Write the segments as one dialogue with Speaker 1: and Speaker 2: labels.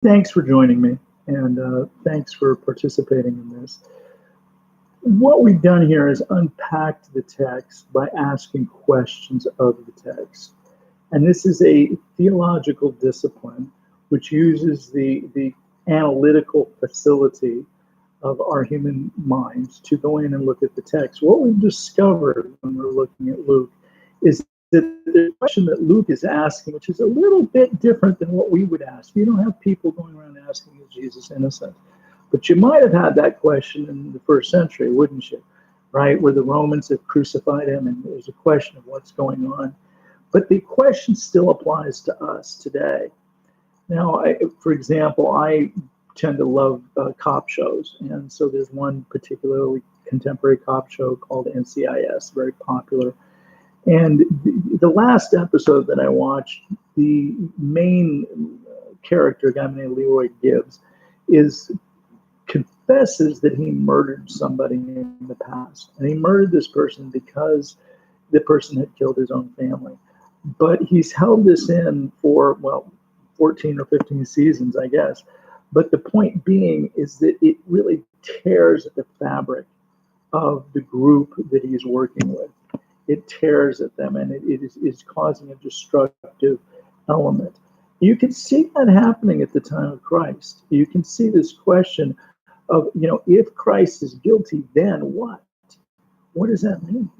Speaker 1: Thanks for joining me, and thanks for participating in this. What we've done here is unpacked the text by asking questions of the text. And this is a theological discipline which uses the analytical facility of our human minds to go in and look at the text. What we've discovered when we're looking at Luke is that the question that Luke is asking, which is a little bit different than what we would ask. You don't have people going around asking, is Jesus innocent? But you might have had that question in the first century, wouldn't you? Right, where the Romans have crucified him, and there's a question of what's going on. But the question still applies to us today. Now, for example, I tend to love cop shows, and so there's one particularly contemporary cop show called NCIS, very popular. And the last episode that I watched, the main character, a guy named Leroy Gibbs, confesses that he murdered somebody in the past. And he murdered this person because the person had killed his own family. But he's held this in for, 14 or 15 seasons, I guess. But the point being is that it really tears at the fabric of the group that he's working with. It tears at them, and it is causing a destructive element. You can see that happening at the time of Christ. You can see this question of, if Christ is guilty, then what? What does that mean?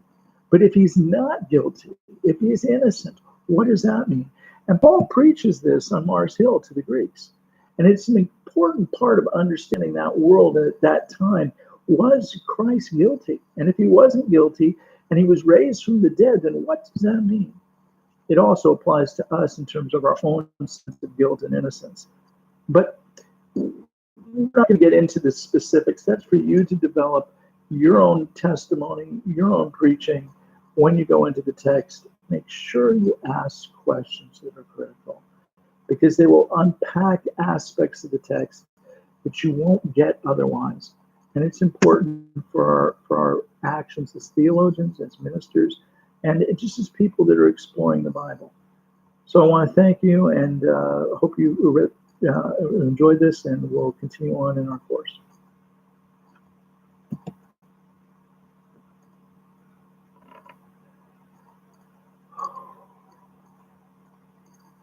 Speaker 1: But if he's not guilty, if he's innocent, what does that mean? And Paul preaches this on Mars Hill to the Greeks. And it's an important part of understanding that world at that time. Was Christ guilty? And if he wasn't guilty and he was raised from the dead, then what does that mean? It also applies to us in terms of our own sense of guilt and innocence. But we're not going to get into the specifics. That's for you to develop your own testimony, your own preaching. When you go into the text, make sure you ask questions that are critical, because they will unpack aspects of the text that you won't get otherwise. And it's important for our actions as theologians, as ministers, and just as people that are exploring the Bible. So I want to thank you, and hope you enjoyed this, and we'll continue on in our course.